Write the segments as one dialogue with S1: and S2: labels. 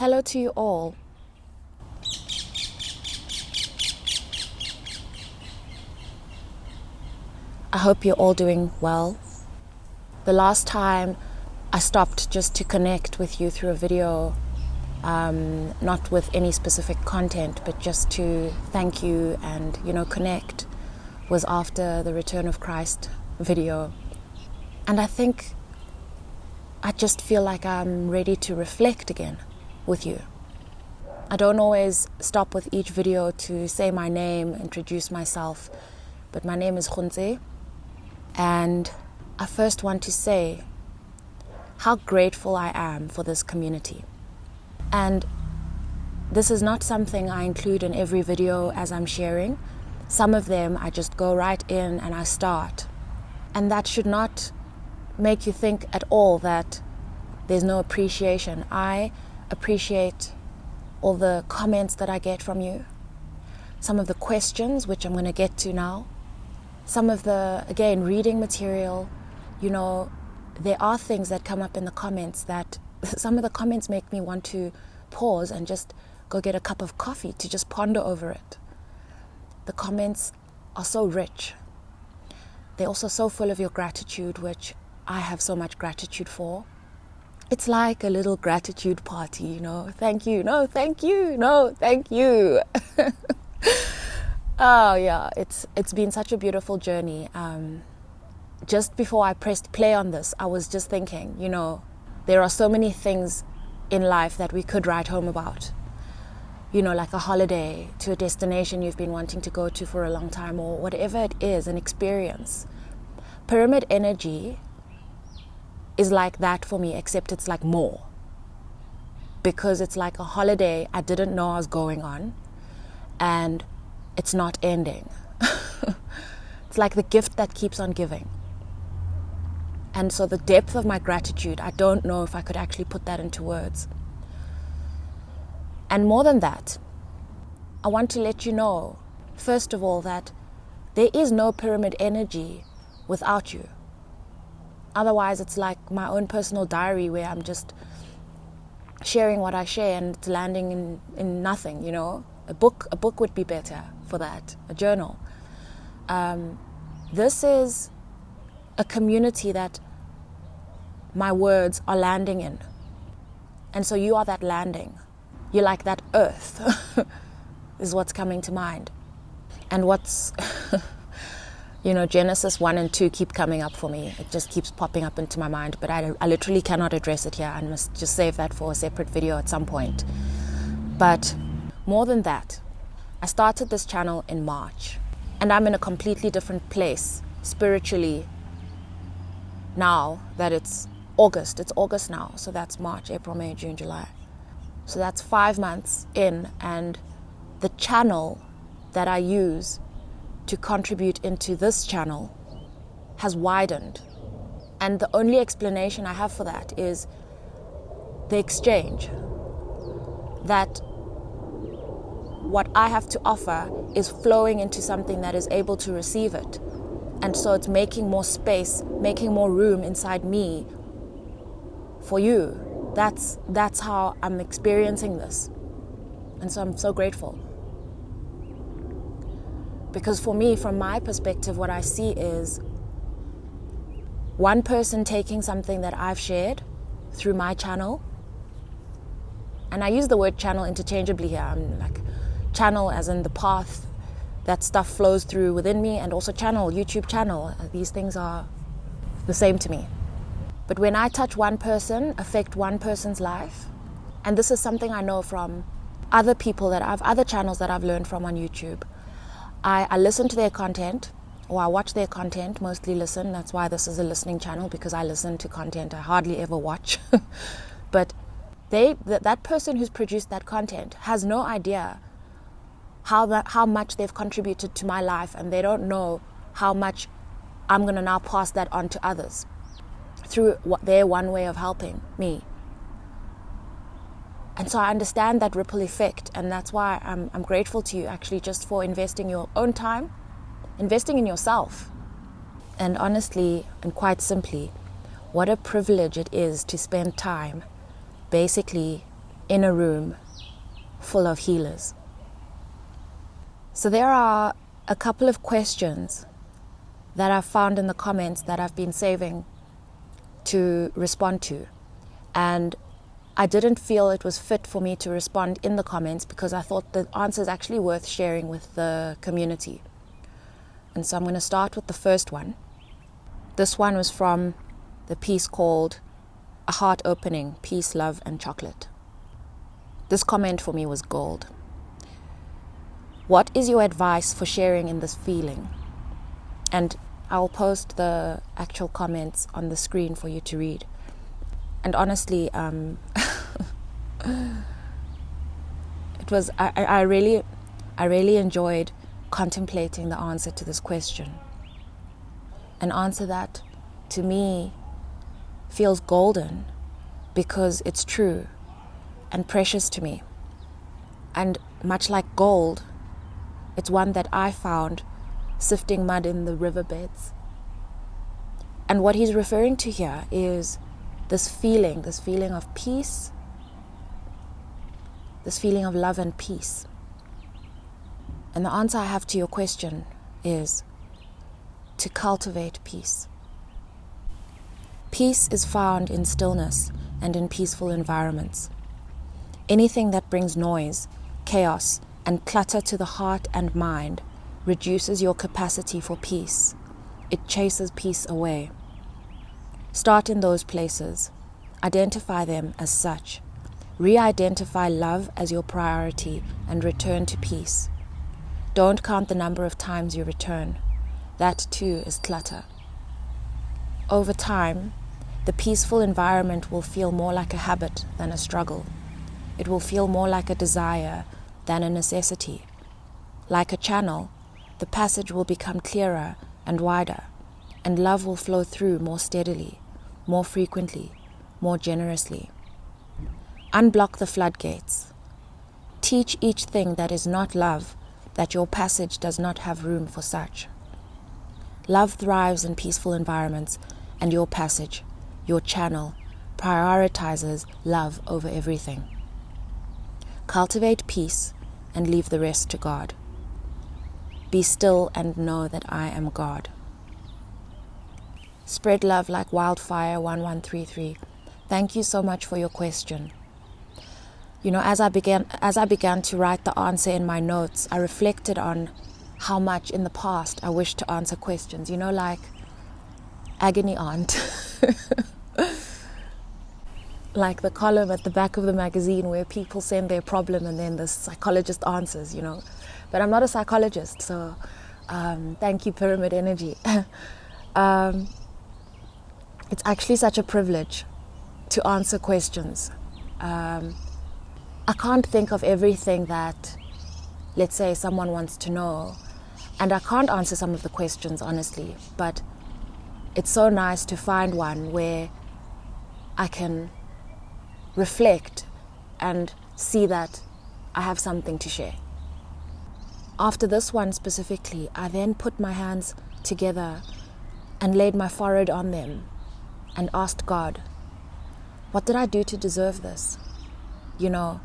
S1: Hello to you all. I hope you're all doing well. The last time I stopped just to connect with you through a video, not with any specific content, but just to thank you and, connect, was after the Return of Christ video. And I think I just feel like I'm ready to reflect again with you. I don't always stop with each video to say my name, introduce myself, but my name is Khunze, and I first want to say how grateful I am for this community. And this is not something I include in every video as I'm sharing. Some of them I just go right in and I start. And that should not make you think at all that there's no appreciation. I appreciate all the comments that I get from you, some of the questions, which I'm going to get to now, some of the, again, reading material. There are things that come up in the comments that some of the comments make me want to pause and just go get a cup of coffee to just ponder over it. The comments are so rich. They're also so full of your gratitude, which I have so much gratitude for. It's like a little gratitude party, Thank you, no, thank you, no, thank you. Oh yeah, it's been such a beautiful journey. Just before I pressed play on this, I was just thinking, there are so many things in life that we could write home about. Like a holiday to a destination you've been wanting to go to for a long time, or whatever it is, an experience. Pyramid energy is like that for me, except it's like more. Because it's like a holiday I didn't know I was going on, and it's not ending. It's like the gift that keeps on giving. And so the depth of my gratitude, I don't know if I could actually put that into words. And more than that, I want to let you know, first of all, that there is no pyramid energy without you. Otherwise, it's like my own personal diary where I'm just sharing what I share and it's landing in nothing, A book would be better for that, a journal. This is a community that my words are landing in. And so you are that landing. You're like that earth, is what's coming to mind. And what's... Genesis 1 and 2 keep coming up for me. It just keeps popping up into my mind, but I literally cannot address it here. I must just save that for a separate video at some point. But more than that, I started this channel in March, and I'm in a completely different place spiritually now that it's August. It's August now, so that's March, April, May, June, July. So that's 5 months in, and the channel that I use to contribute into this channel has widened. And the only explanation I have for that is the exchange. That what I have to offer is flowing into something that is able to receive it. And so it's making more space, making more room inside me for you. That's how I'm experiencing this. And so I'm so grateful. Because for me, from my perspective, what I see is one person taking something that I've shared through my channel, and I use the word channel interchangeably here. I'm like channel as in the path that stuff flows through within me, and also channel, YouTube channel. These things are the same to me. But when I touch one person, affect one person's life, and this is something I know from other people other channels that I've learned from on YouTube. I listen to their content, or I watch their content, mostly listen. That's why this is a listening channel, because I listen to content I hardly ever watch. But that person who's produced that content has no idea how much they've contributed to my life, and they don't know how much I'm going to now pass that on to others through their one way of helping me. And so I understand that ripple effect, and that's why I'm grateful to you actually just for investing your own time, investing in yourself. And honestly, and quite simply, what a privilege it is to spend time basically in a room full of healers. So there are a couple of questions that I've found in the comments that I've been saving to respond to. And I didn't feel it was fit for me to respond in the comments because I thought the answer is actually worth sharing with the community. And so I'm going to start with the first one. This one was from the piece called A Heart Opening, Peace, Love and Chocolate. This comment for me was gold. What is your advice for sharing in this feeling? And I'll post the actual comments on the screen for you to read. And honestly, it was I really enjoyed contemplating the answer to this question. An answer that, to me, feels golden because it's true and precious to me. And much like gold, it's one that I found sifting mud in the riverbeds. And what he's referring to here is this feeling of peace, this feeling of love and peace. And the answer I have to your question is to cultivate peace. Peace is found in stillness and in peaceful environments. Anything that brings noise, chaos, and clutter to the heart and mind reduces your capacity for peace. It chases peace away. Start in those places. Identify them as such. Re-identify love as your priority and return to peace. Don't count the number of times you return. That too is clutter. Over time, the peaceful environment will feel more like a habit than a struggle. It will feel more like a desire than a necessity. Like a channel, the passage will become clearer and wider, and love will flow through more steadily, more frequently, more generously. Unblock the floodgates. Teach each thing that is not love that your passage does not have room for such. Love thrives in peaceful environments, and your passage, your channel, prioritizes love over everything. Cultivate peace and leave the rest to God. Be still and know that I am God. Spread love like wildfire 1133. Thank you so much for your question. You know, as I began to write the answer in my notes, I reflected on how much in the past I wished to answer questions, you know, like Agony Aunt. Like the column at the back of the magazine where people send their problem and then the psychologist answers, you know. But I'm not a psychologist, so thank you, Pyramid Energy. It's actually such a privilege to answer questions. I can't think of everything that, let's say, someone wants to know. And I can't answer some of the questions, honestly. But it's so nice to find one where I can reflect and see that I have something to share. After this one specifically, I then put my hands together and laid my forehead on them and asked God, what did I do to deserve this? You know,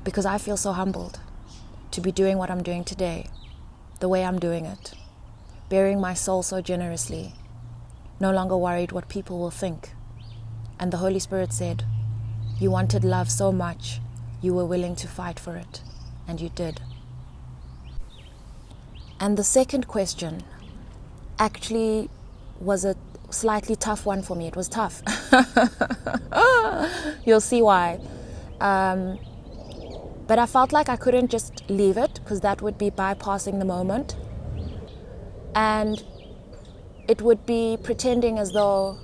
S1: because I feel so humbled to be doing what I'm doing today, the way I'm doing it, bearing my soul so generously, no longer worried what people will think. And the Holy Spirit said, you wanted love so much, you were willing to fight for it, and you did. And the second question actually was a slightly tough one for me. It was tough. You'll see why. But I felt like I couldn't just leave it because that would be bypassing the moment. And it would be pretending as though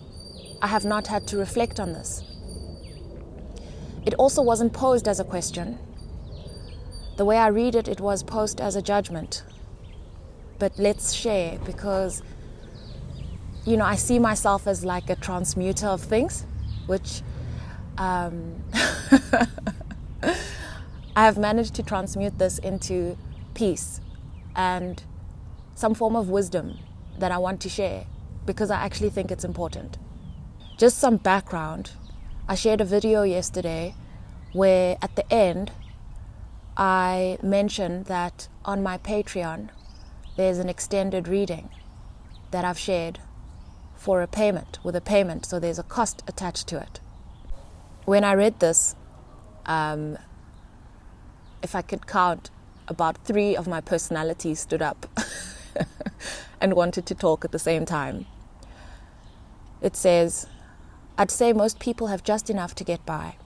S1: I have not had to reflect on this. It also wasn't posed as a question. The way I read it, it was posed as a judgment. But let's share because, you know, I see myself as like a transmuter of things, which I have managed to transmute this into peace and some form of wisdom that I want to share because I actually think it's important. Just some background. I shared a video yesterday where at the end I mentioned that on my Patreon there's an extended reading that I've shared for a payment, with a payment, so there's a cost attached to it. When I read this, if I could count, about 3 of my personalities stood up and wanted to talk at the same time. It says, I'd say most people have just enough to get by.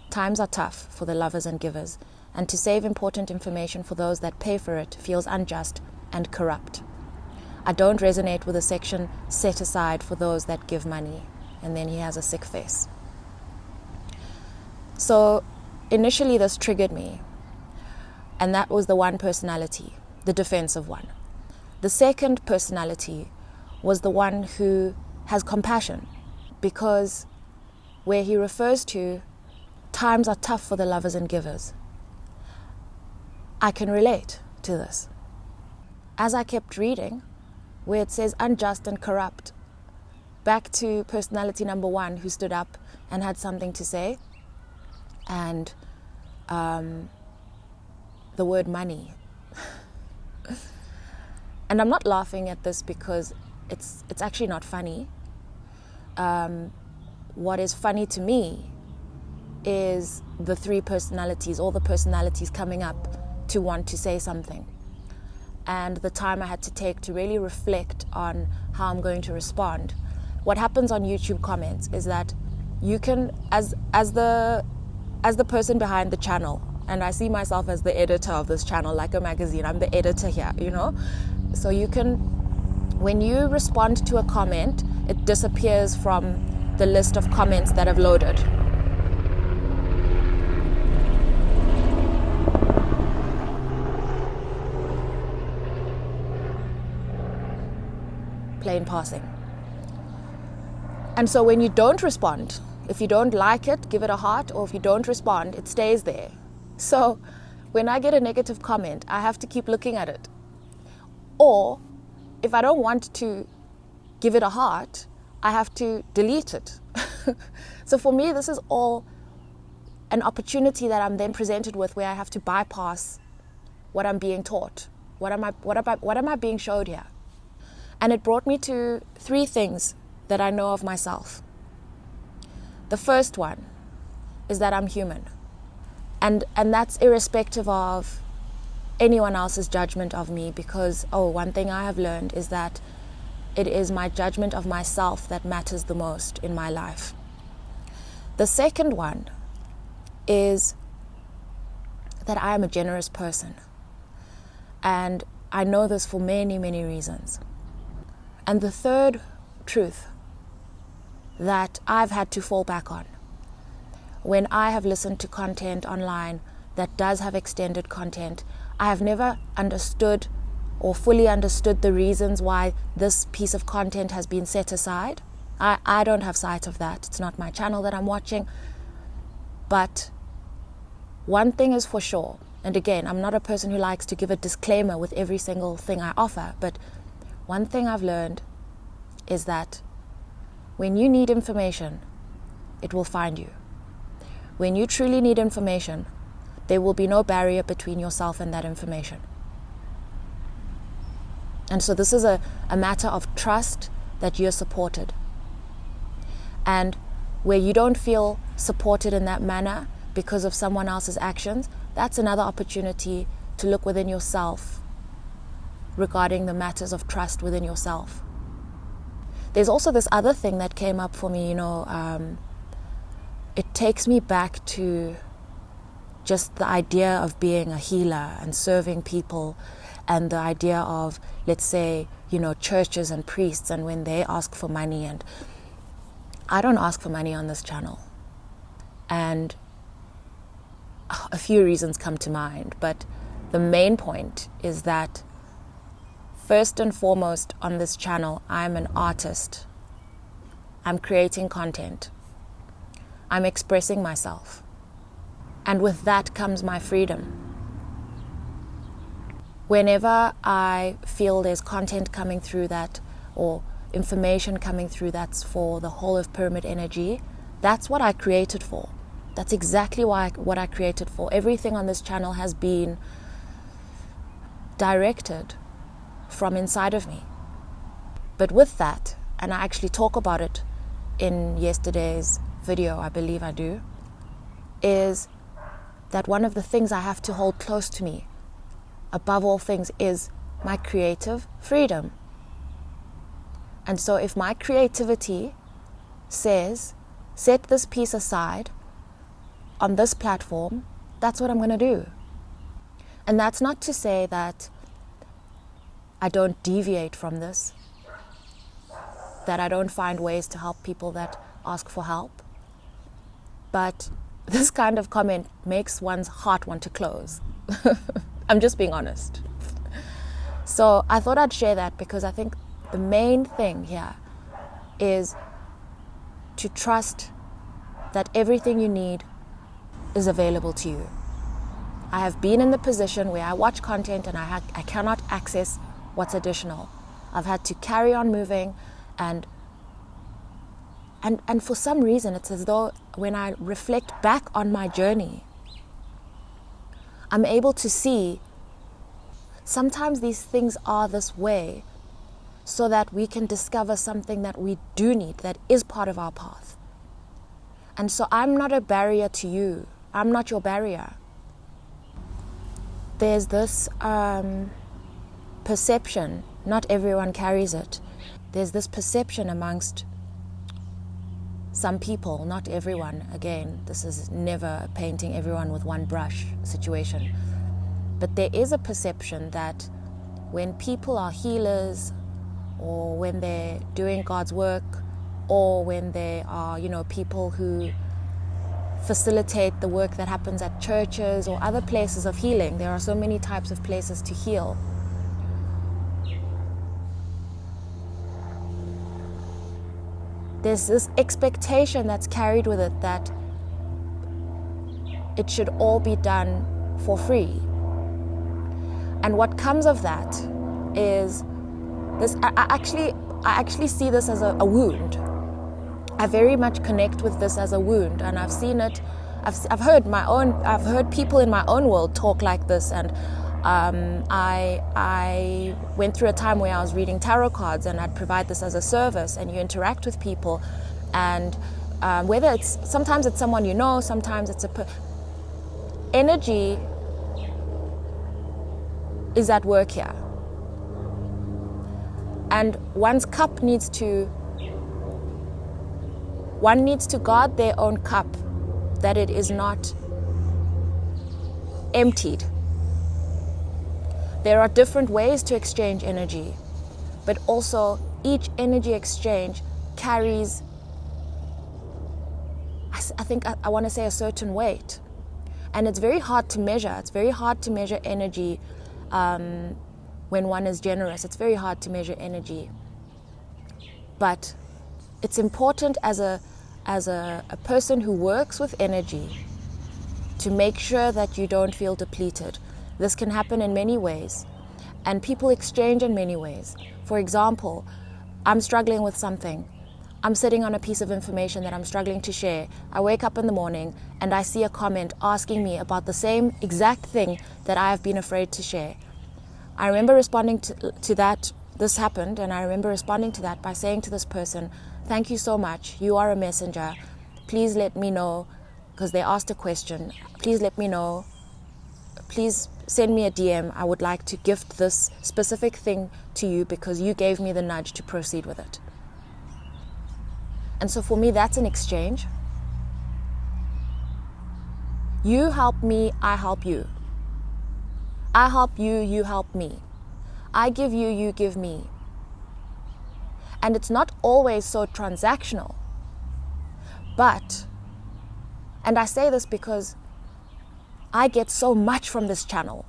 S1: Times are tough for the lovers and givers, and to save important information for those that pay for it feels unjust and corrupt. I don't resonate with the section set aside for those that give money. And then he has a sick face. So initially this triggered me. And that was the one personality, the defensive one. The second personality was the one who has compassion, because where he refers to times are tough for the lovers and givers, I can relate to this. As I kept reading, where it says unjust and corrupt, back to personality number 1 who stood up and had something to say, and the word money. And I'm not laughing at this because it's actually not funny. What is funny to me is the 3 personalities, all the personalities coming up to want to say something. And the time I had to take to really reflect on how I'm going to respond. What happens on YouTube comments is that you can, as the person behind the channel, and I see myself as the editor of this channel, like a magazine, I'm the editor here, you know? So you can, when you respond to a comment, it disappears from the list of comments that have loaded. Plain passing. And so when you don't respond, if you don't like it, give it a heart, or if you don't respond, it stays there. So when I get a negative comment, I have to keep looking at it. Or if I don't want to give it a heart, I have to delete it. So for me, this is all an opportunity that I'm then presented with, where I have to bypass what I'm being taught. What am I being showed here? And it brought me to 3 things that I know of myself. The first one is that I'm human. And that's irrespective of anyone else's judgment of me, because, one thing I have learned is that it is my judgment of myself that matters the most in my life. The second one is that I am a generous person. And I know this for many, many reasons. And the third truth that I've had to fall back on when I have listened to content online that does have extended content, I have never understood or fully understood the reasons why this piece of content has been set aside. I don't have sight of that. It's not my channel that I'm watching. But one thing is for sure, and again, I'm not a person who likes to give a disclaimer with every single thing I offer, but one thing I've learned is that when you need information, it will find you. When you truly need information, there will be no barrier between yourself and that information. And so this is a matter of trust that you're supported. And where you don't feel supported in that manner because of someone else's actions, that's another opportunity to look within yourself regarding the matters of trust within yourself. There's also this other thing that came up for me, it takes me back to just the idea of being a healer and serving people, and the idea of, let's say, churches and priests, and when they ask for money. And I don't ask for money on this channel. And a few reasons come to mind, but the main point is that first and foremost on this channel, I'm an artist. I'm creating content. I'm expressing myself. And with that comes my freedom. Whenever I feel there's content coming through that, or information coming through that's for the whole of pyramid energy, that's what I created for. That's exactly what I created for. Everything on this channel has been directed from inside of me. But with that, and I actually talk about it in yesterday's video, I believe I do, is that one of the things I have to hold close to me, above all things, is my creative freedom. And so if my creativity says, set this piece aside on this platform, that's what I'm going to do. And that's not to say that I don't deviate from this, that I don't find ways to help people that ask for help. But this kind of comment makes one's heart want to close. I'm just being honest. So I thought I'd share that because I think the main thing here is to trust that everything you need is available to you. I have been in the position where I watch content and I cannot access what's additional. I've had to carry on moving, and for some reason it's as though when I reflect back on my journey, I'm able to see sometimes these things are this way so that we can discover something that we do need, that is part of our path. And so I'm not a barrier to you. I'm not your barrier. There's this perception, not everyone carries it. There's this perception amongst some people, not everyone. Again, this is never painting everyone with one brush situation. But there is a perception that when people are healers, or when they're doing God's work, or when they are, people who facilitate the work that happens at churches or other places of healing. There are so many types of places to heal. There's this expectation that's carried with it that it should all be done for free. And what comes of that is this. I actually see this as a wound. I very much connect with this as a wound, and I've seen it. I've heard people in my own world talk like this, and I went through a time where I was reading tarot cards, and I'd provide this as a service, and you interact with people, and whether sometimes it's someone you know, sometimes it's energy is at work here, and one needs to guard their own cup, that it is not emptied. There are different ways to exchange energy, but also each energy exchange carries, I want to say, a certain weight. And it's very hard to measure. It's very hard to measure energy when one is generous. It's very hard to measure energy. But it's important as a person who works with energy to make sure that you don't feel depleted. This can happen in many ways, and people exchange in many ways. For example, I'm struggling with something. I'm sitting on a piece of information that I'm struggling to share. I wake up in the morning and I see a comment asking me about the same exact thing that I have been afraid to share. I remember responding to that. This happened, and I remember responding to that by saying to this person, "Thank you so much. You are a messenger. Please let me know," because they asked a question. "Please let me know. Please send me a DM. I would like to gift this specific thing to you because you gave me the nudge to proceed with it." And so for me, that's an exchange. You help me, I help you. I help you, you help me. I give you, you give me. And it's not always so transactional. But, and I say this because I get so much from this channel,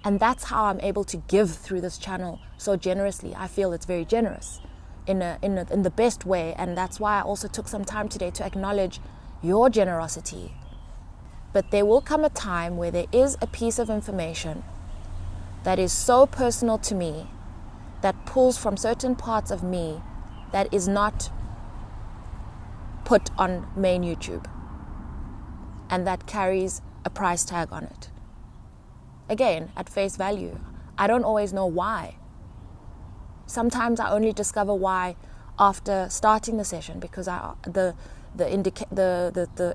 S1: and that's how I'm able to give through this channel so generously. I feel it's very generous in the best way, and that's why I also took some time today to acknowledge your generosity. But there will come a time where there is a piece of information that is so personal to me, that pulls from certain parts of me, that is not put on main YouTube. and that carries a price tag on it. Again, at face value, I don't always know why. Sometimes I only discover why after starting the session, because the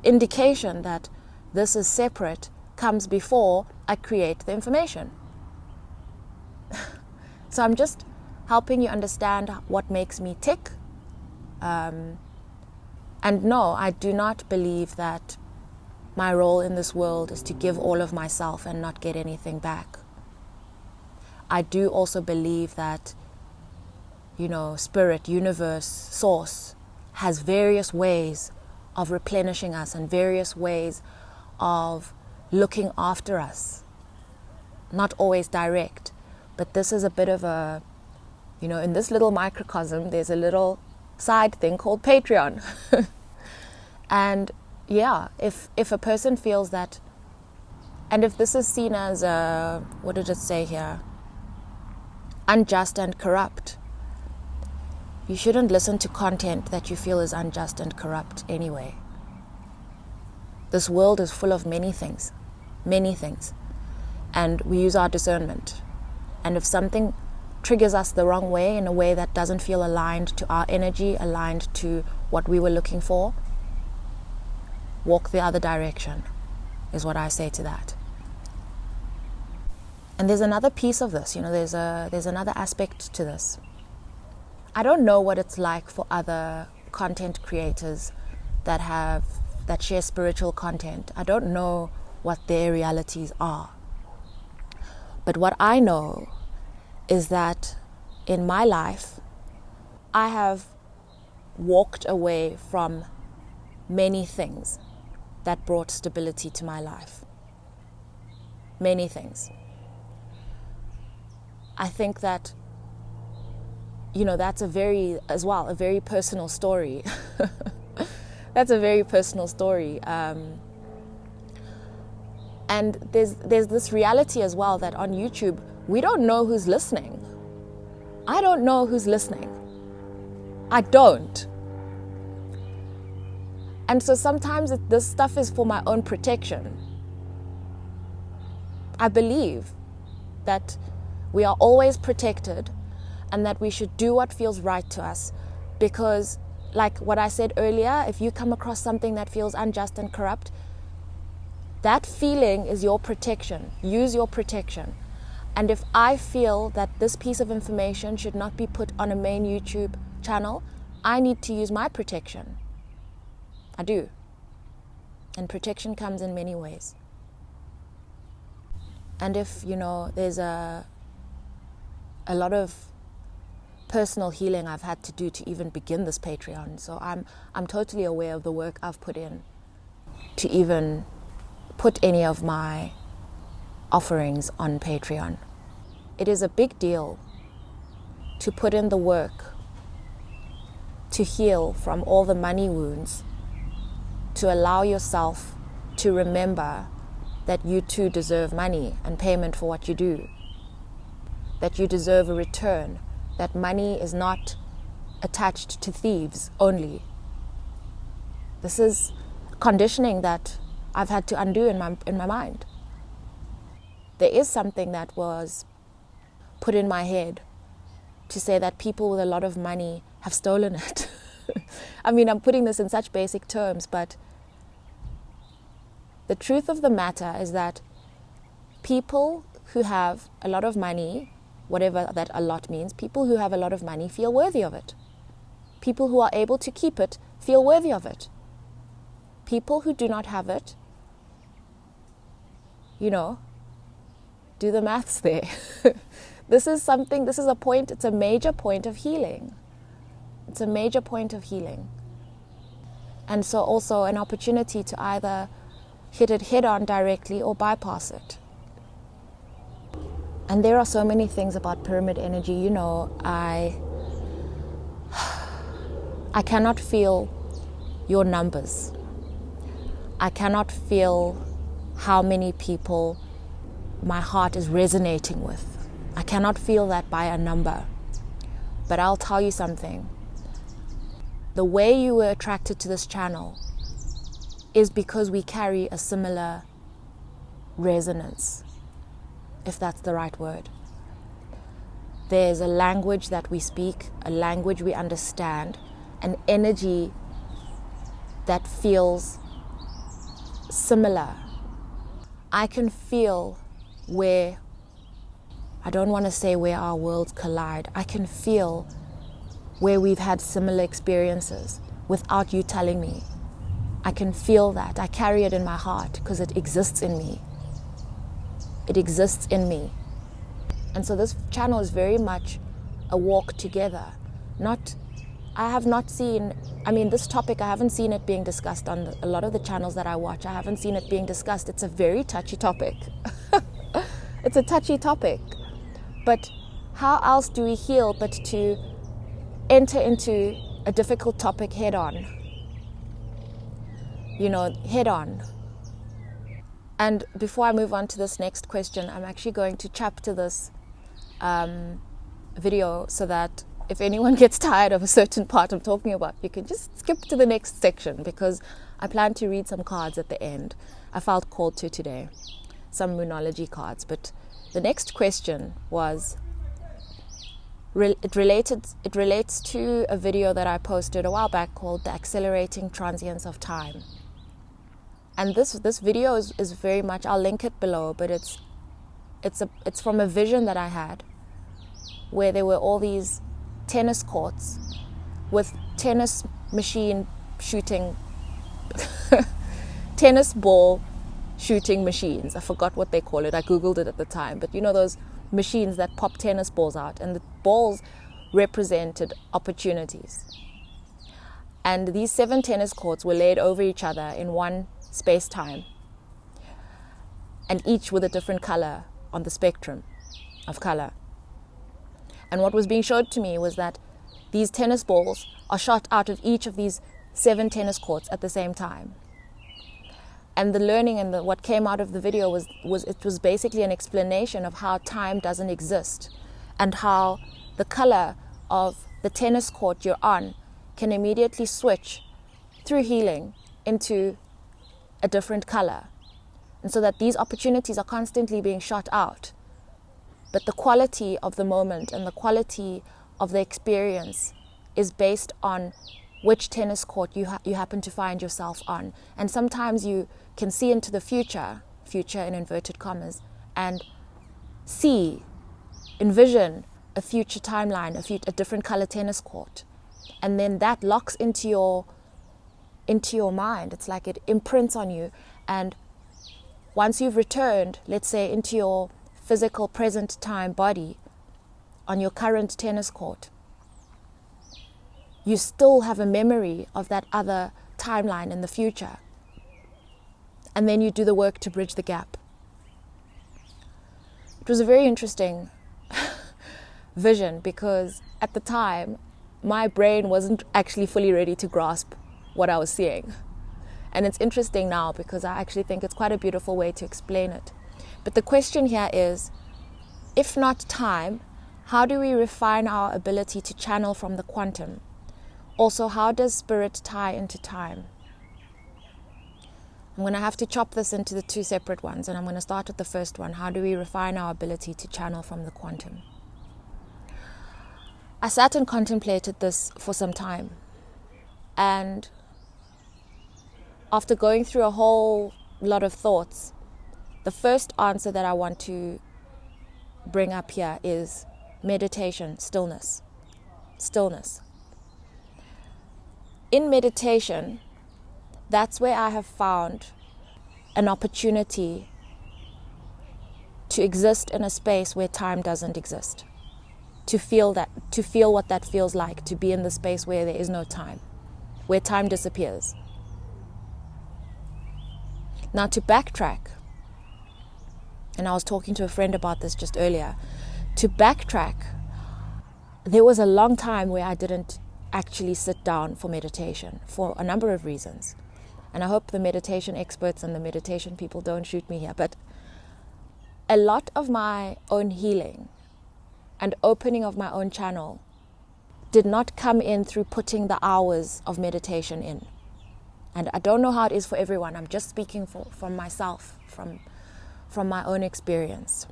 S1: indication that this is separate comes before I create the information. So I'm just helping you understand what makes me tick. And no, I do not believe that my role in this world is to give all of myself and not get anything back. I do also believe that, spirit, universe, source has various ways of replenishing us and various ways of looking after us. Not always direct, but this is a bit of a, in this little microcosm, there's a little side thing called Patreon. And yeah, if a person feels that, and if this is seen as, what did it say here? Unjust and corrupt. You shouldn't listen to content that you feel is unjust and corrupt anyway. This world is full of many things, and we use our discernment. And if something triggers us the wrong way, in a way that doesn't feel aligned to our energy, aligned to what we were looking for, walk the other direction, is what I say to that. And there's another piece of this, there's another aspect to this. I don't know what it's like for other content creators that share spiritual content. I don't know what their realities are. But what I know is that in my life, I have walked away from many things that brought stability to my life. Many things. I think that, that's a very personal story. That's a very personal story. And there's this reality as well that on YouTube, we don't know who's listening. I don't know who's listening. I don't. And so sometimes this stuff is for my own protection. I believe that we are always protected and that we should do what feels right to us, because, like what I said earlier, if you come across something that feels unjust and corrupt, that feeling is your protection. Use your protection. And if I feel that this piece of information should not be put on a main YouTube channel, I need to use my protection. I do. And protection comes in many ways. And if, there's a lot of personal healing I've had to do to even begin this Patreon. So I'm totally aware of the work I've put in to even put any of my offerings on Patreon. It is a big deal to put in the work to heal from all the money wounds, to allow yourself to remember that you too deserve money and payment for what you do, that you deserve a return, that money is not attached to thieves only. This is conditioning that I've had to undo in my mind. There is something that was put in my head to say that people with a lot of money have stolen it. I mean, I'm putting this in such basic terms, but the truth of the matter is that people who have a lot of money, whatever that a lot means, people who have a lot of money feel worthy of it. People who are able to keep it feel worthy of it. People who do not have it, do the maths there. This is it's a major point of healing. It's a major point of healing. And so also an opportunity to either hit it head on directly or bypass it. And there are so many things about pyramid energy. I cannot feel your numbers. I cannot feel how many people my heart is resonating with. I cannot feel that by a number. But I'll tell you something. The way you were attracted to this channel is because we carry a similar resonance, if that's the right word. There's a language that we speak, a language we understand, an energy that feels similar. I can feel where, I don't want to say where our worlds collide, I can feel where we've had similar experiences without you telling me. I can feel that. I carry it in my heart because it exists in me. It exists in me. And so this channel is very much a walk together. I have not seen, this topic, I haven't seen it being discussed on a lot of the channels that I watch. I haven't seen it being discussed. It's a very touchy topic. It's a touchy topic. But how else do we heal but to enter into a difficult topic head on? Head on. And before I move on to this next question, I'm actually going to chapter this video so that if anyone gets tired of a certain part I'm talking about, you can just skip to the next section, because I plan to read some cards at the end. I felt called to today, some Moonology cards. But the next question was, it relates to a video that I posted a while back called The Accelerating Transience of Time. And this video is very much, I'll link it below, but it's from a vision that I had where there were all these tennis courts with tennis machine shooting, tennis ball shooting machines. I forgot what they call it. I Googled it at the time. But those machines that pop tennis balls out, and the balls represented opportunities. And these 7 tennis courts were laid over each other in one space-time, and each with a different color on the spectrum of color. And what was being showed to me was that these tennis balls are shot out of each of these 7 tennis courts at the same time. And the learning and what came out of the video was basically an explanation of how time doesn't exist, and how the color of the tennis court you're on can immediately switch through healing into a different color. And so that these opportunities are constantly being shot out. But the quality of the moment and the quality of the experience is based on which tennis court you happen to find yourself on. And sometimes you can see into the future in inverted commas, and envision a future timeline, a different color tennis court. And then that locks into your mind. It's like it imprints on you. And once you've returned, let's say, into your physical present time body on your current tennis court, you still have a memory of that other timeline in the future. And then you do the work to bridge the gap. It was a very interesting vision, because at the time, my brain wasn't actually fully ready to grasp what I was seeing. And it's interesting now, because I actually think it's quite a beautiful way to explain it. But the question here is, if not time, how do we refine our ability to channel from the quantum? Also, how does spirit tie into time? I'm going to have to chop this into the 2 separate ones, and I'm going to start with the first one. How do we refine our ability to channel from the quantum? I sat and contemplated this for some time. And after going through a whole lot of thoughts, the first answer that I want to bring up here is meditation, stillness. Stillness. In meditation, that's where I have found an opportunity to exist in a space where time doesn't exist. To feel what that feels like, to be in the space where there is no time, where time disappears. Now, to backtrack, and I was talking to a friend about this just earlier, to backtrack, there was a long time where I didn't actually sit down for meditation for a number of reasons. And I hope the meditation experts and the meditation people don't shoot me here, but a lot of my own healing and opening of my own channel did not come in through putting the hours of meditation in. And I don't know how it is for everyone. I'm just speaking from myself, from my own experience.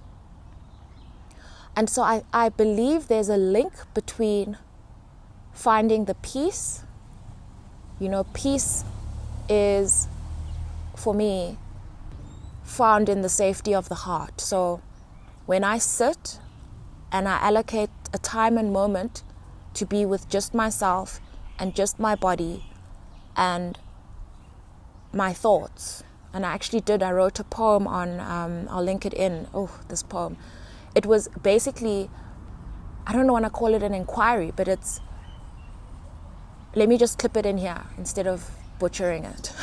S1: And so I believe there's a link between finding the peace. You know, peace is, for me, found in the safety of the heart. So when I sit and I allocate a time and moment to be with just myself and just my body and my thoughts, and I wrote a poem on, I'll link it in, this poem. It was basically, I don't want to call it an inquiry, but let me just clip it in here instead of butchering it.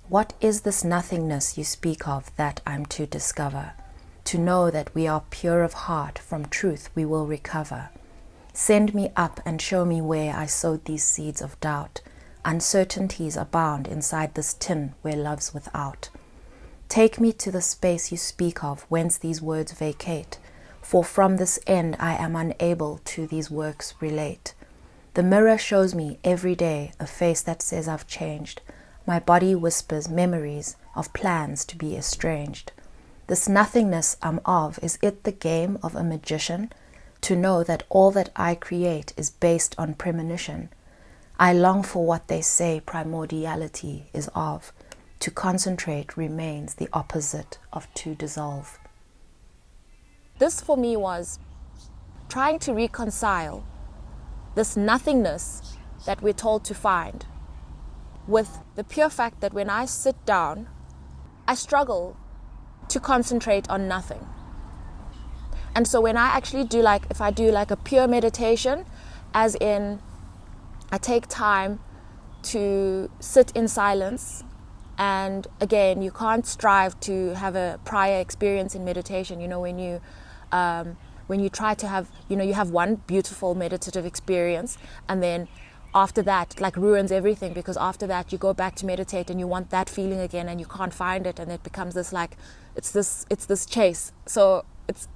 S1: What is this nothingness you speak of that I'm to discover? To know that we are pure of heart, from truth we will recover. Send me up and show me where I sowed these seeds of doubt. Uncertainties abound inside this tin where love's without. Take me to the space you speak of, whence these words vacate, for from this end I am unable to these works relate. The mirror shows me every day a face that says I've changed. My body whispers memories of plans to be estranged. This nothingness I'm of, is it the game of a magician? To know that all that I create is based on premonition. I long for what they say primordiality is of. To concentrate remains the opposite of to dissolve. This for me was trying to reconcile this nothingness that we're told to find with the pure fact that when I sit down, I struggle to concentrate on nothing. And so when I actually if I do like a pure meditation, as in I take time to sit in silence. And again, you can't strive to have a prior experience in meditation. You know, when you try to have, you have one beautiful meditative experience, and then after that, like, ruins everything, because after that you go back to meditate and you want that feeling again, and you can't find it, and it becomes this it's this chase. So it's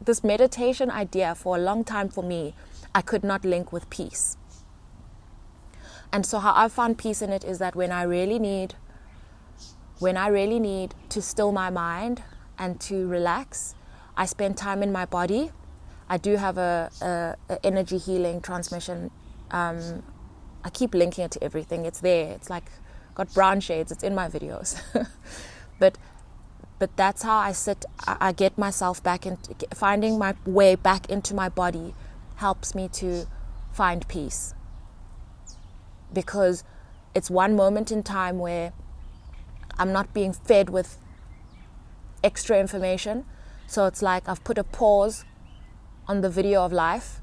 S1: this meditation idea for a long time for me, I could not link with peace. And so how I found peace in it is that when I really need to still my mind and to relax, I spend time in my body. I do have a energy healing transmission. I keep linking it to everything. It's there. It's like got brown shades. It's in my videos. but that's how I sit. I get myself back into finding my way back into my body. Helps me to find peace, because it's one moment in time where I'm not being fed with extra information. So it's like I've put a pause on the video of life,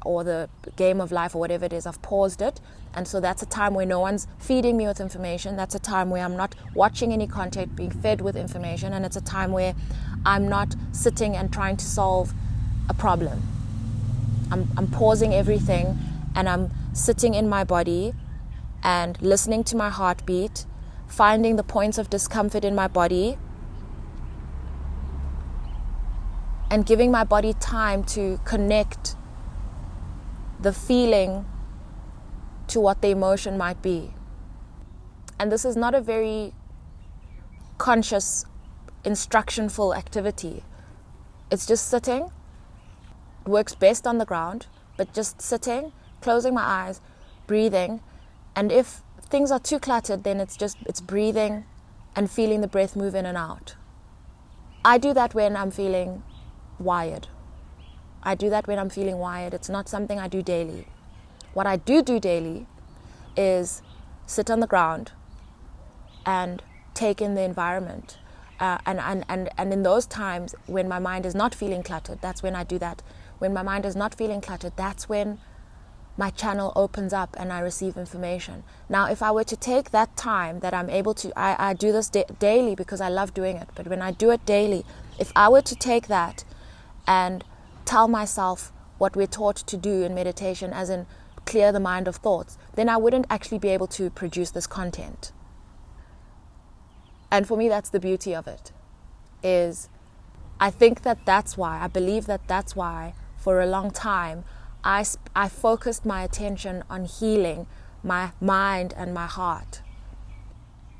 S1: or the game of life, or whatever it is. I've paused it. And so that's a time where no one's feeding me with information. That's a time where I'm not watching any content, being fed with information. And it's a time where I'm not sitting and trying to solve a problem. I'm pausing everything, and I'm sitting in my body and listening to my heartbeat, finding the points of discomfort in my body, and giving my body time to connect the feeling to what the emotion might be. And this is not a very conscious, instructionful activity. It's just sitting. It works best on the ground, but just sitting, closing my eyes, breathing. And if things are too cluttered, then it's breathing and feeling the breath move in and out. I do that when I'm feeling wired. It's not something I do daily. What I do daily is sit on the ground and take in the environment. And in those times when my mind is not feeling cluttered, that's when I do that. When my mind is not feeling cluttered, that's when my channel opens up and I receive information. Now, if I were to take that time that I'm able to, I do this daily because I love doing it, but when I do it daily, if I were to take that and tell myself what we're taught to do in meditation, as in clear the mind of thoughts, then I wouldn't actually be able to produce this content. And for me, that's the beauty of it, is I believe that that's why for a long time I focused my attention on healing my mind and my heart,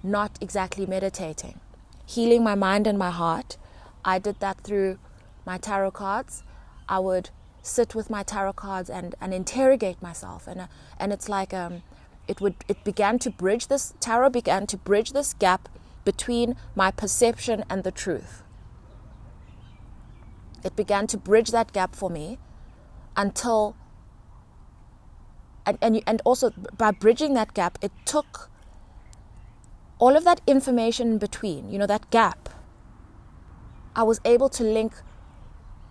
S1: not exactly meditating. Healing my mind and my heart, I did that through my tarot cards. I would sit with my tarot cards and interrogate myself, and it's like it began to bridge this tarot began to bridge this gap between my perception and the truth. It began to bridge that gap for me until and also by bridging that gap, it took all of that information in between, that gap. I was able to link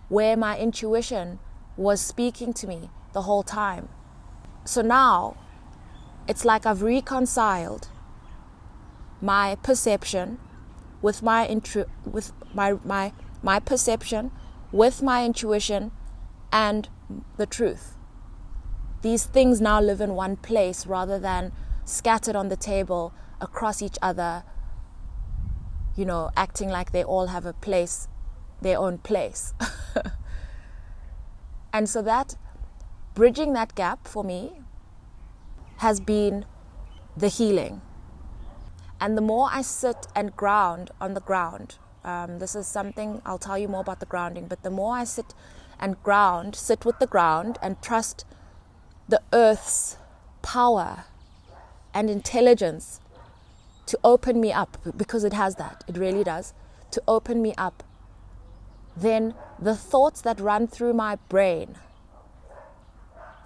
S1: where my intuition was speaking to me the whole time. So now it's like I've reconciled my perception with my perception with my intuition and the truth. These things now live in one place rather than scattered on the table across each other, acting like they all have a place, their own place. And so that bridging that gap for me has been the healing. And the more I sit and ground on the ground, this is something I'll tell you more about the grounding, but the more I sit with the ground and trust the earth's power and intelligence to open me up, because it has that, it really does, to open me up, then the thoughts that run through my brain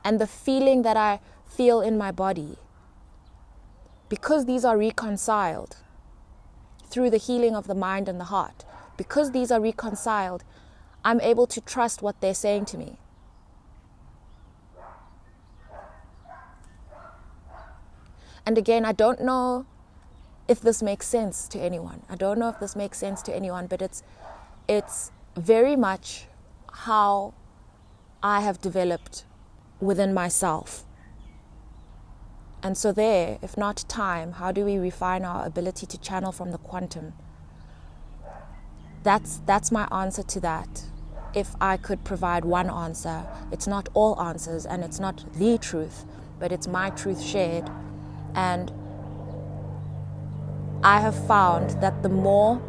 S1: and the feeling that I feel in my body, because these are reconciled through the healing of the mind and the heart, because these are reconciled, I'm able to trust what they're saying to me. And again, I don't know if this makes sense to anyone. But it's very much how I have developed within myself. And so there, if not time, how do we refine our ability to channel from the quantum? That's my answer to that. If I could provide one answer, it's not all answers and it's not the truth, but it's my truth shared. And I have found that the more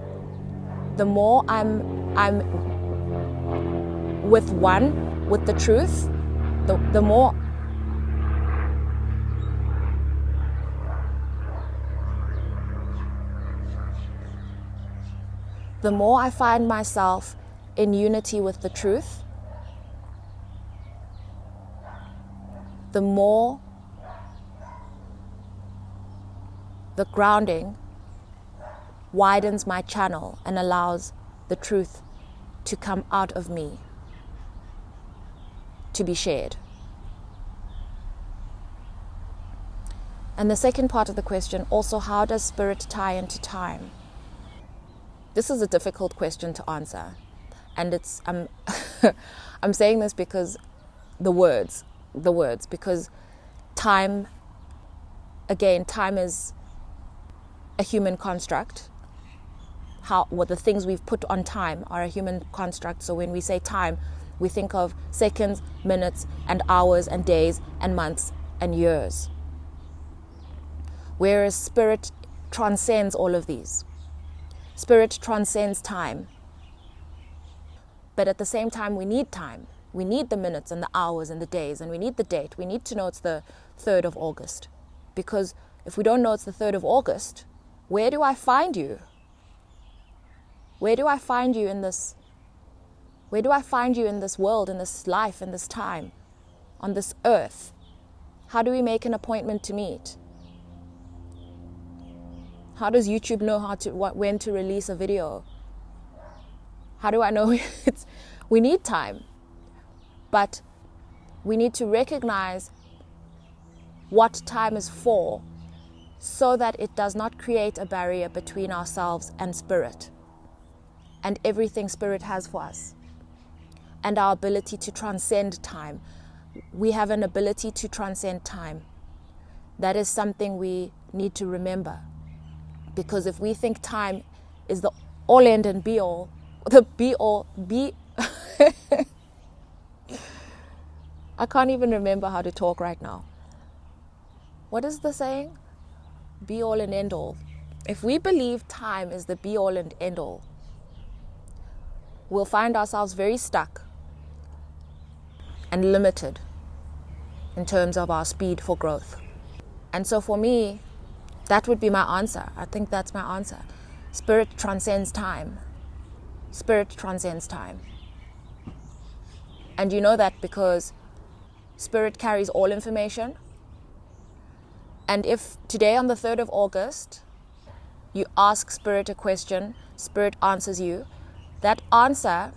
S1: I'm with the truth, the more I find myself in unity with the truth, the more the grounding widens my channel and allows the truth to come out of me to be shared. And the second part of the question, also, how does spirit tie into time? This is a difficult question to answer. And it's I'm saying this because the words, because time is a human construct. What the things we've put on time are a human construct. So when we say time, we think of seconds, minutes, and hours, and days, and months, and years. Whereas spirit transcends all of these. Spirit transcends time. But at the same time, we need time. We need the minutes and the hours and the days, and we need the date. We need to know it's the 3rd of August. Because if we don't know it's the 3rd of August, where do I find you? Where do I find you in this? Where do I find you in this world, in this life, in this time, on this earth? How do we make an appointment to meet? How does YouTube know when to release a video? How do I know we need time? But we need to recognize what time is for, so that it does not create a barrier between ourselves and spirit and everything spirit has for us, and our ability to transcend time. We have an ability to transcend time. That is something we need to remember, because if we think time is the all end and be all, I can't even remember how to talk right now. what is the saying? Be all and end all. If we believe time is the be all and end all, we'll find ourselves very stuck and limited in terms of our speed for growth. And so for me, that would be my answer. I think that's my answer. Spirit transcends time. Spirit transcends time. And you know that because Spirit carries all information. And if today on the 3rd of August, you ask Spirit a question, Spirit answers you, that answer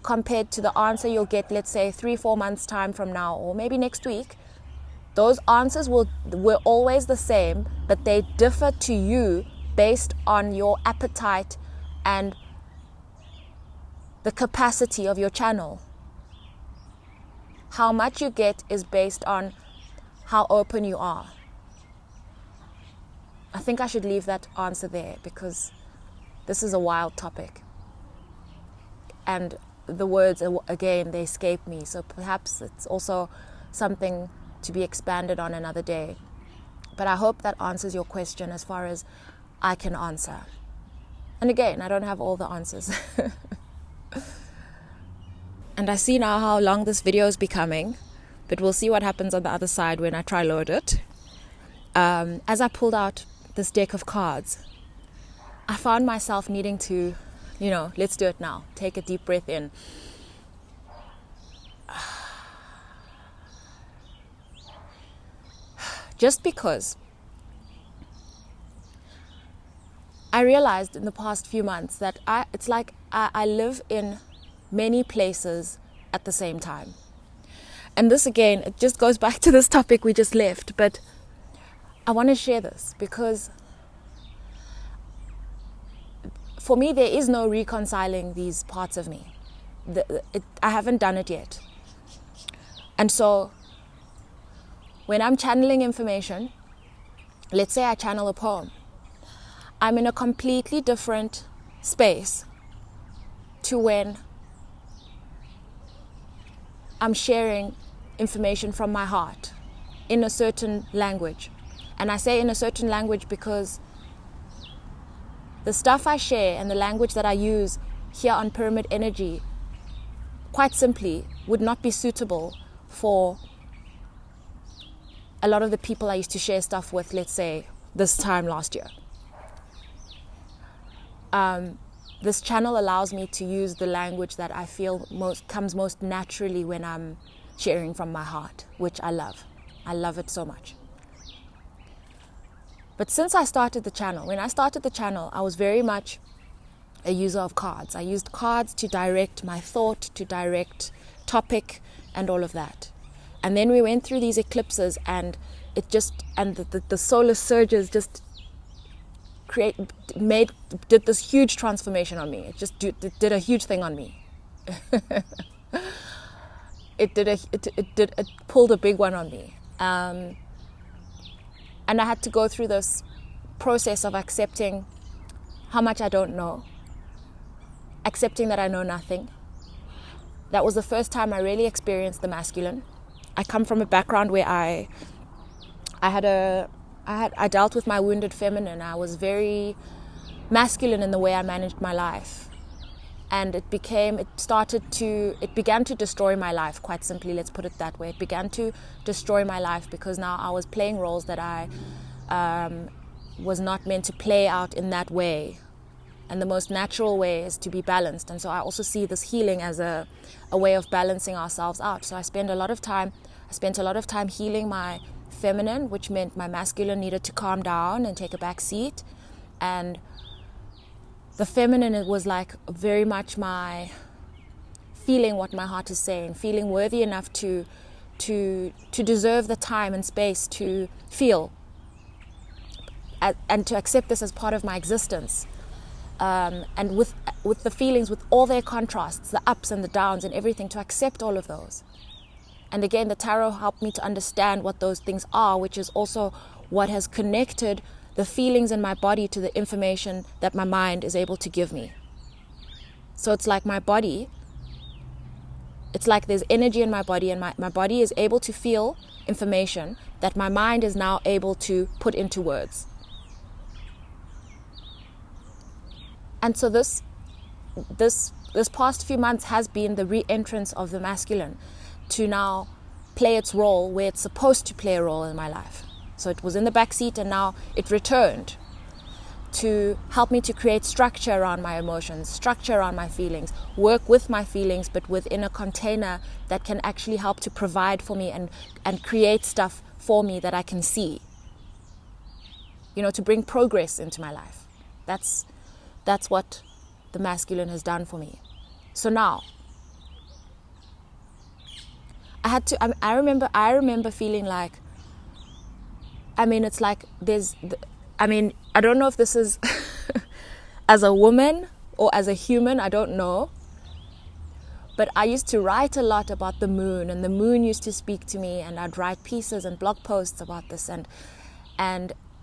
S1: compared to the answer you'll get, let's say 3-4 months time from now, or maybe next week, those answers were always the same, but they differ to you based on your appetite and the capacity of your channel. How much you get is based on how open you are. I think I should leave that answer there because this is a wild topic. And the words, again, they escape me. So perhaps it's also something to be expanded on another day. But I hope that answers your question as far as I can answer. And again, I don't have all the answers. And I see now how long this video is becoming, but we'll see what happens on the other side when I try load it. As I pulled out this deck of cards, I found myself needing to, let's do it now. Take a deep breath in. Just because I realized in the past few months that it's like I live in many places at the same time. And this again, it just goes back to this topic we just left, but I want to share this because for me there is no reconciling these parts of me. I haven't done it yet. And so when I'm channeling information, let's say I channel a poem, I'm in a completely different space to when I'm sharing information from my heart in a certain language. And I say in a certain language because the stuff I share and the language that I use here on Pyramid Energy, quite simply, would not be suitable for a lot of the people I used to share stuff with, let's say, this time last year. This channel allows me to use the language that I feel comes most naturally when I'm sharing from my heart, which I love. I love it so much. But since I started the channel, when I started the channel, I was very much a user of cards. I used cards to direct my thought, to direct topic, and all of that. And then we went through these eclipses, and the solar surges just did this huge transformation on me. It just did a huge thing on me. It pulled a big one on me. And I had to go through this process of accepting how much I don't know, accepting that I know nothing. That was the first time I really experienced the masculine. I come from a background where I dealt with my wounded feminine. I was very masculine in the way I managed my life. And it began to destroy my life, quite simply, let's put it that way. It began to destroy my life because now I was playing roles that I was not meant to play out in that way. And the most natural way is to be balanced. And so I also see this healing as a way of balancing ourselves out. So I spent a lot of time healing my feminine, which meant my masculine needed to calm down and take a back seat. And the feminine, it was like very much my feeling what my heart is saying, feeling worthy enough to deserve the time and space to feel and to accept this as part of my existence. And with the feelings, with all their contrasts, the ups and the downs and everything, to accept all of those. And again, the tarot helped me to understand what those things are, which is also what has connected the feelings in my body to the information that my mind is able to give me. So it's like my body It's like there's energy in my body, and my body is able to feel information that my mind is now able to put into words. And so this past few months has been the re-entrance of the masculine to now play its role where it's supposed to play a role in my life. So it was in the back seat, and now it returned to help me to create structure around my emotions, structure around my feelings, work with my feelings, but within a container that can actually help to provide for me and create stuff for me that I can see. To bring progress into my life. That's what the masculine has done for me. So now, I remember feeling like, it's like I don't know if this is as a woman or as a human, I don't know. But I used to write a lot about the moon, and the moon used to speak to me, and I'd write pieces and blog posts about this and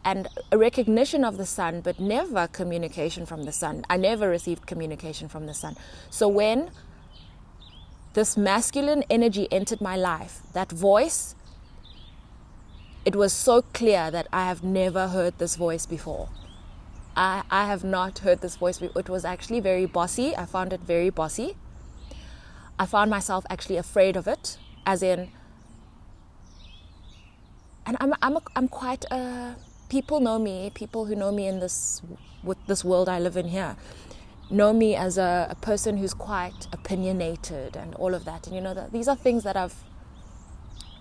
S1: a recognition of the sun, but never communication from the sun. I never received communication from the sun. So when this masculine energy entered my life, that voice, it was so clear that I have never heard this voice before. I have not heard this voice before. It was actually very bossy. I found it very bossy. I found myself actually afraid of it, as in, and I'm quite people know me. People who know me in this world I live in here know me as a person who's quite opinionated and all of that. And these are things that I've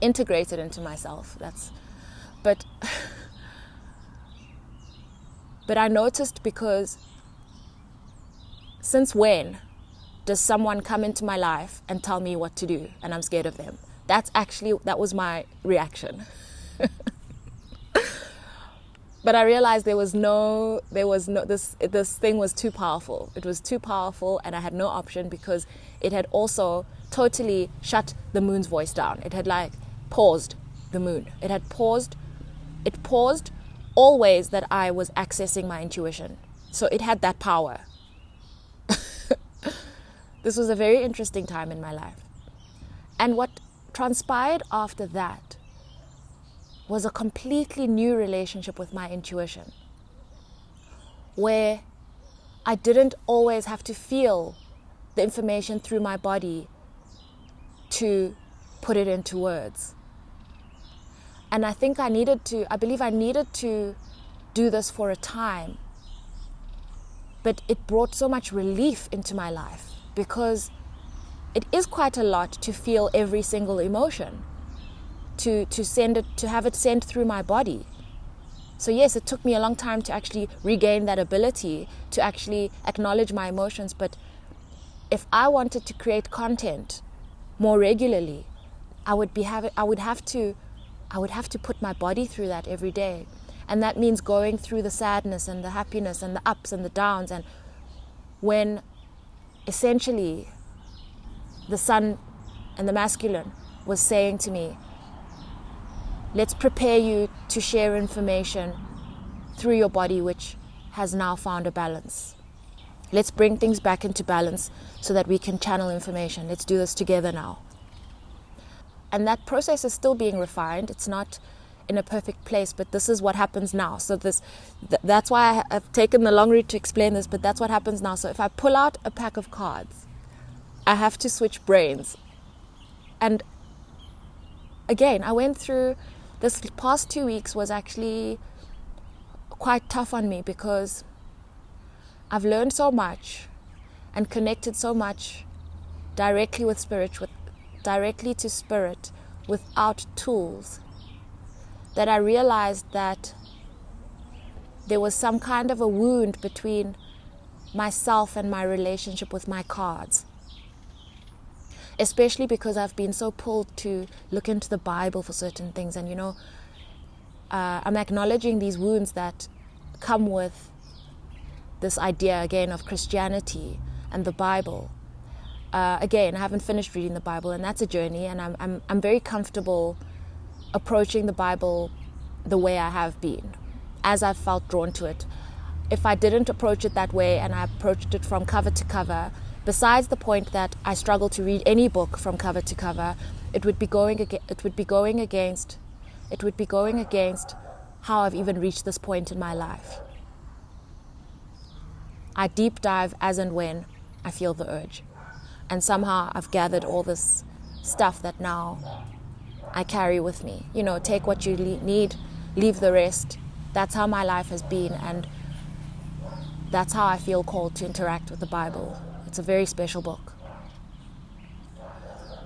S1: integrated into myself. But I noticed, because since when does someone come into my life and tell me what to do and I'm scared of them? That was my reaction. But I realized this thing was too powerful. It was too powerful, and I had no option, because it had also totally shut the moon's voice down. It had paused the moon. It paused all ways that I was accessing my intuition. So it had that power. This was a very interesting time in my life. And what transpired after that was a completely new relationship with my intuition, where I didn't always have to feel the information through my body to put it into words. And I believe I needed to do this for a time, but it brought so much relief into my life, because it is quite a lot to feel every single emotion, to have it sent through my body. So yes, it took me a long time to actually regain that ability to actually acknowledge my emotions. But if I wanted to create content more regularly, I would have to put my body through that every day. And that means going through the sadness and the happiness and the ups and the downs. And when essentially the sun and the masculine was saying to me, let's prepare you to share information through your body, which has now found a balance. Let's bring things back into balance so that we can channel information. Let's do this together now. And that process is still being refined. It's not in a perfect place, but this is what happens now. So that's why I've taken the long route to explain this, but that's what happens now. So if I pull out a pack of cards, I have to switch brains. And again, I went through this past 2 weeks was actually quite tough on me, because I've learned so much and connected so much directly with spirit, directly to spirit, without tools, that I realized that there was some kind of a wound between myself and my relationship with my cards. Especially because I've been so pulled to look into the Bible for certain things. And I'm acknowledging these wounds that come with this idea again of Christianity and the Bible. Again, I haven't finished reading the Bible, and that's a journey, and I'm very comfortable approaching the Bible the way I have been, as I've felt drawn to it. If I didn't approach it that way and I approached it from cover to cover, besides the point that I struggle to read any book from cover to cover, it would be going against how I've even reached this point in my life. I deep dive as and when I feel the urge. And somehow I've gathered all this stuff that now I carry with me. You know, take what you need, leave the rest. That's how my life has been, and that's how I feel called to interact with the Bible. It's a very special book.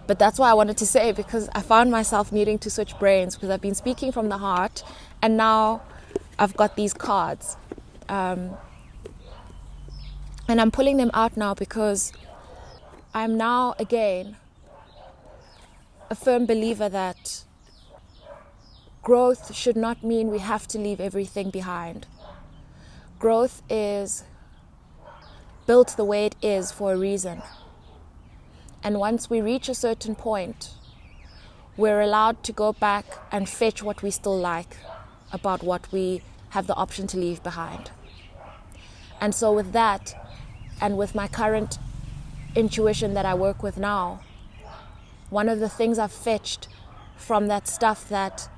S1: But that's why I wanted to say, because I found myself needing to switch brains, because I've been speaking from the heart, and now I've got these cards. And I'm pulling them out now because I'm now, again, a firm believer that growth should not mean we have to leave everything behind. Growth is built the way it is for a reason. And once we reach a certain point, we're allowed to go back and fetch what we still like about what we have the option to leave behind. And so with that, and with my current intuition that I work with now, one of the things I've fetched from that stuff that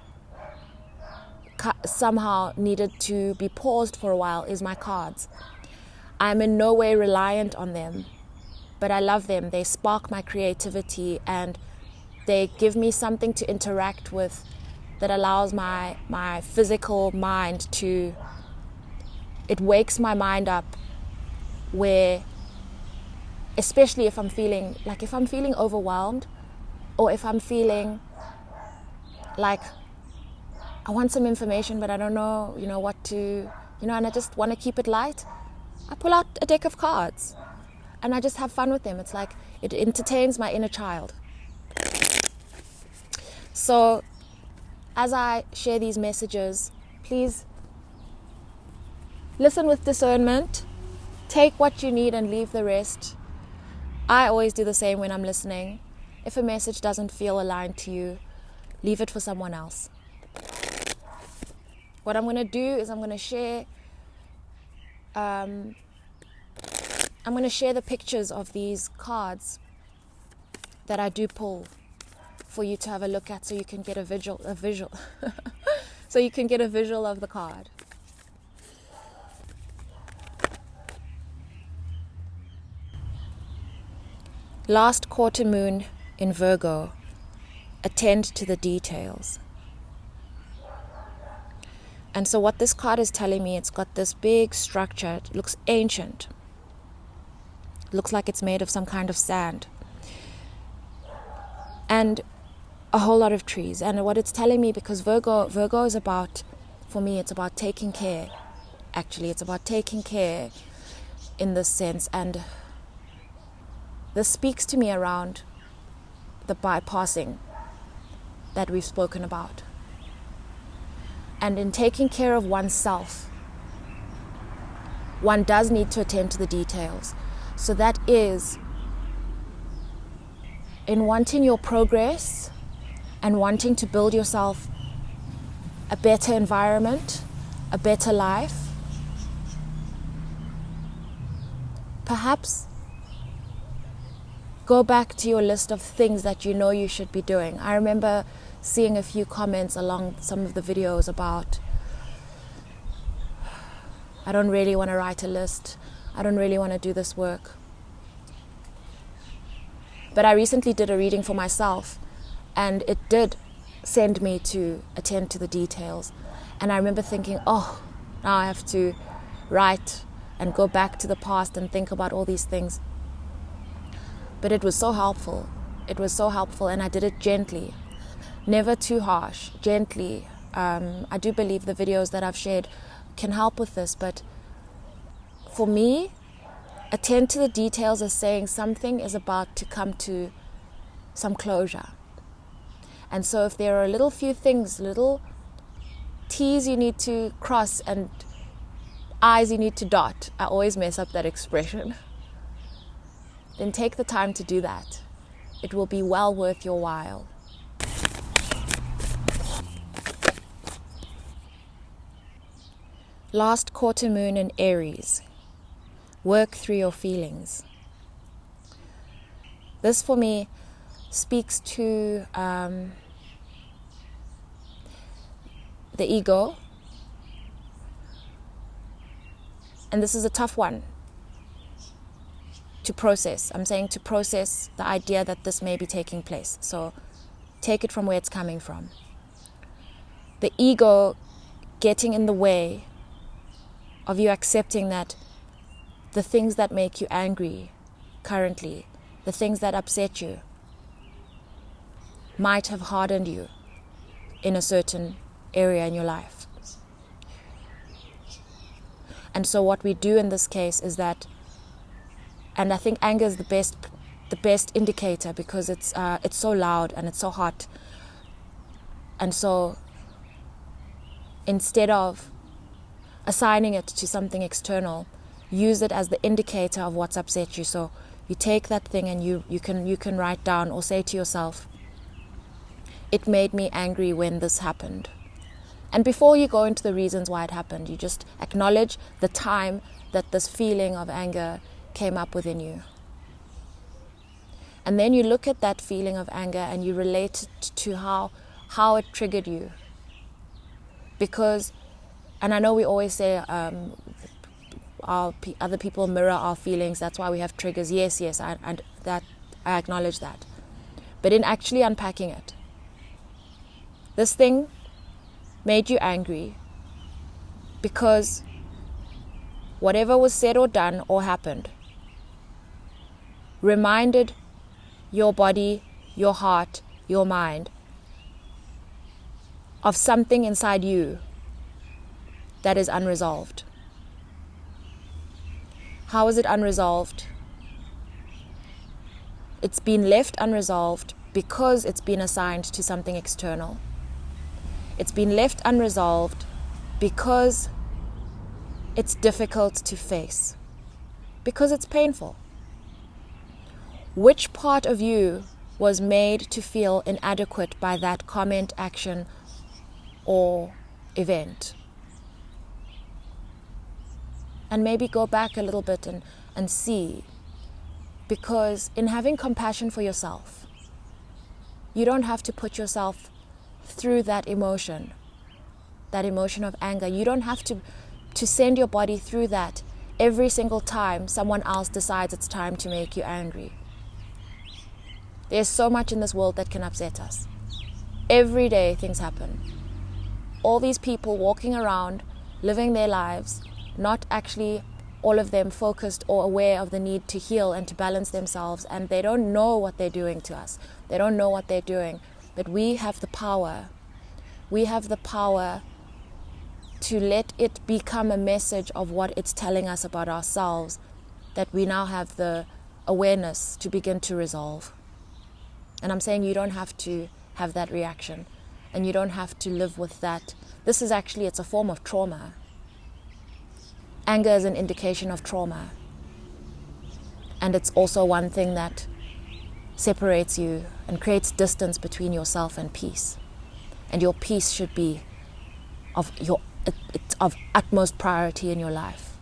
S1: somehow needed to be paused for a while is my cards. I'm in no way reliant on them, but I love them. They spark my creativity, and they give me something to interact with that allows my physical mind to, it wakes my mind up, where, especially if I'm feeling overwhelmed, or if I'm feeling like I want some information but I don't know, what to, and I just want to keep it light, I pull out a deck of cards and I just have fun with them. It's like it entertains my inner child. So as I share these messages, please listen with discernment. Take what you need and leave the rest. I always do the same when I'm listening. If a message doesn't feel aligned to you, leave it for someone else. What I'm going to do is I'm going to share the pictures of these cards that I do pull for you to have a look at, so you can get a visual so you can get a visual of the card. Last quarter moon in Virgo, attend to the details. And so what this card is telling me, it's got this big structure. It looks ancient. It looks like it's made of some kind of sand. And a whole lot of trees. And what it's telling me, because Virgo is about, for me, it's about taking care. Actually, it's about taking care in this sense. And this speaks to me around the bypassing that we've spoken about. And in taking care of oneself, one does need to attend to the details. So that is in wanting your progress and wanting to build yourself a better environment, a better life. Perhaps go back to your list of things that you know you should be doing. I remember seeing a few comments along some of the videos about, I don't really want to write a list. I don't really want to do this work. But I recently did a reading for myself, and it did send me to attend to the details. And I remember thinking, now I have to write and go back to the past and think about all these things. But it was so helpful. It was so helpful, and I did it gently. Never too harsh, gently. I do believe the videos that I've shared can help with this, but for me, attend to the details is saying something is about to come to some closure. And so if there are little few things, little T's you need to cross and I's you need to dot, I always mess up that expression, then take the time to do that. It will be well worth your while. Last quarter moon in Aries. Work through your feelings. This for me speaks to the ego. And this is a tough one to process. I'm saying to process the idea that this may be taking place. So take it from where it's coming from. The ego getting in the way of you accepting that the things that make you angry currently, the things that upset you, might have hardened you in a certain area in your life. And so what we do in this case is that, and I think anger is the best indicator, because it's so loud and it's so hot. And so instead of assigning it to something external, use it as the indicator of what's upset you. So you take that thing and you can write down or say to yourself, it made me angry when this happened. And before you go into the reasons why it happened, you just acknowledge the time that this feeling of anger came up within you. And then you look at that feeling of anger and you relate it to how it triggered you. Because, and I know we always say other people mirror our feelings, that's why we have triggers. Yes, I acknowledge that. But in actually unpacking it, this thing made you angry because whatever was said or done or happened reminded your body, your heart, your mind of something inside you that is unresolved. How is it unresolved? It's been left unresolved because it's been assigned to something external. It's been left unresolved because it's difficult to face, because it's painful. Which part of you was made to feel inadequate by that comment, action, or event? And maybe go back a little bit and see, because in having compassion for yourself, you don't have to put yourself through that emotion of anger. You don't have to send your body through that every single time someone else decides it's time to make you angry. There's so much in this world that can upset us. Every day things happen. All these people walking around, living their lives, not actually all of them focused or aware of the need to heal and to balance themselves, and they don't know what they're doing to us. They don't know what they're doing. But we have the power. We have the power to let it become a message of what it's telling us about ourselves, that we now have the awareness to begin to resolve. And I'm saying you don't have to have that reaction, and you don't have to live with that. This is actually, it's a form of trauma. Anger is an indication of trauma. And it's also one thing that separates you and creates distance between yourself and peace. And your peace should be it's of utmost priority in your life.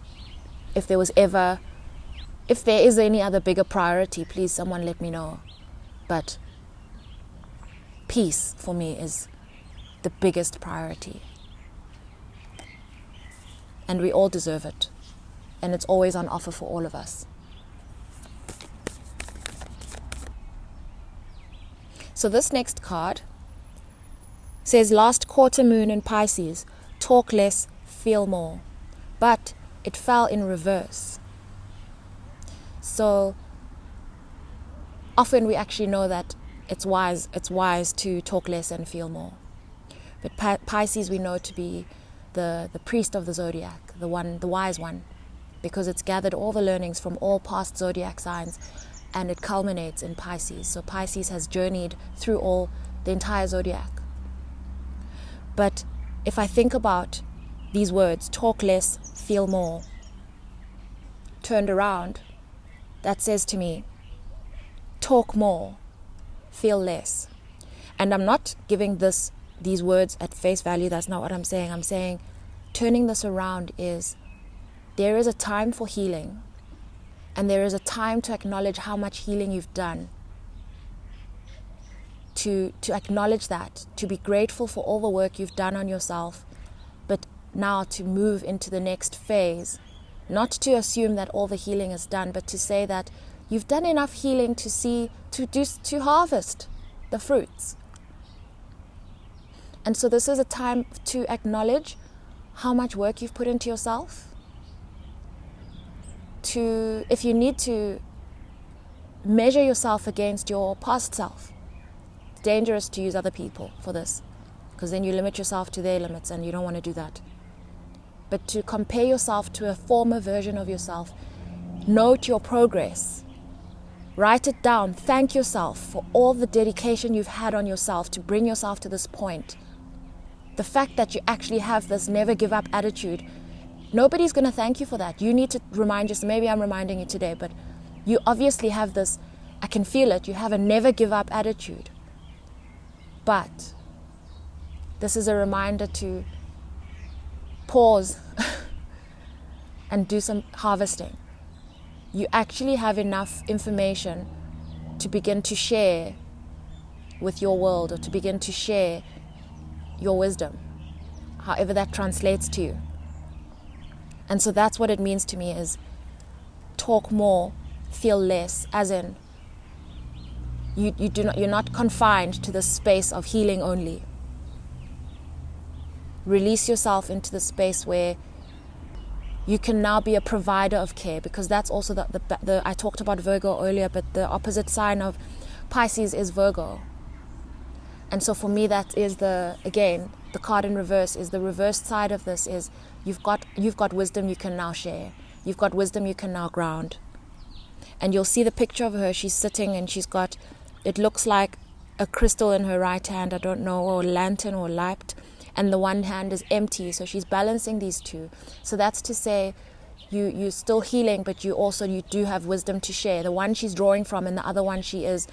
S1: If there is any other bigger priority, please someone let me know. But peace for me is the biggest priority. And we all deserve it. And it's always on offer for all of us. So this next card says, last quarter moon in Pisces, talk less, feel more. But it fell in reverse. So often we actually know that it's wise to talk less and feel more. But Pisces we know to be the priest of the zodiac, the wise one, because it's gathered all the learnings from all past zodiac signs, and it culminates in Pisces. So Pisces has journeyed through the entire zodiac. But if I think about these words, talk less, feel more, turned around, that says to me, talk more, feel less. And I'm not giving these words at face value. That's not what I'm saying. I'm saying turning this around is, there is a time for healing, and there is a time to acknowledge how much healing you've done, to acknowledge that, to be grateful for all the work you've done on yourself, but now to move into the next phase, not to assume that all the healing is done, but to say that you've done enough healing to harvest the fruits. And so this is a time to acknowledge how much work you've put into yourself. To, if you need to, measure yourself against your past self. It's dangerous to use other people for this, because then you limit yourself to their limits, and you don't want to do that. But to compare yourself to a former version of yourself, note your progress, write it down, thank yourself for all the dedication you've had on yourself to bring yourself to this point. The fact that you actually have this never give up attitude, nobody's going to thank you for that. You need to remind yourself, maybe I'm reminding you today, but you obviously have this, I can feel it, you have a never give up attitude. But this is a reminder to pause and do some harvesting. You actually have enough information to begin to share with your world, or to begin to share your wisdom, however that translates to you. And so that's what it means to me, is talk more, feel less, as in you're not confined to the space of healing only. Release yourself into the space where you can now be a provider of care, because that's also the I talked about Virgo earlier, but the opposite sign of Pisces is Virgo. And so for me, that is the card in reverse is the reversed side of this, is you've got wisdom you can now share. You've got wisdom you can now ground. And you'll see the picture of her. She's sitting and she's got, it looks like a crystal in her right hand, I don't know, or lantern or light, and the one hand is empty. So she's balancing these two. So that's to say you're still healing, but you do have wisdom to share. The one she's drawing from, and the other one she is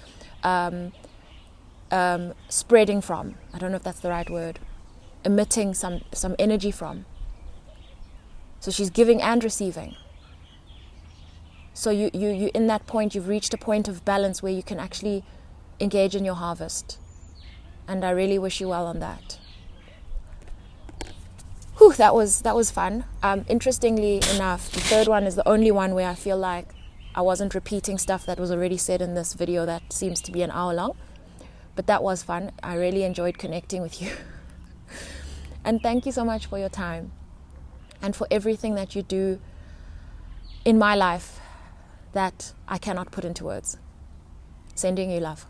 S1: spreading from. I don't know if that's the right word. Emitting some energy from. So she's giving and receiving. So you in that point, you've reached a point of balance where you can actually engage in your harvest. And I really wish you well on that. Whew, that was fun. Interestingly enough, the third one is the only one where I feel like I wasn't repeating stuff that was already said in this video that seems to be an hour long. But that was fun. I really enjoyed connecting with you. And thank you so much for your time and for everything that you do in my life that I cannot put into words. Sending you love.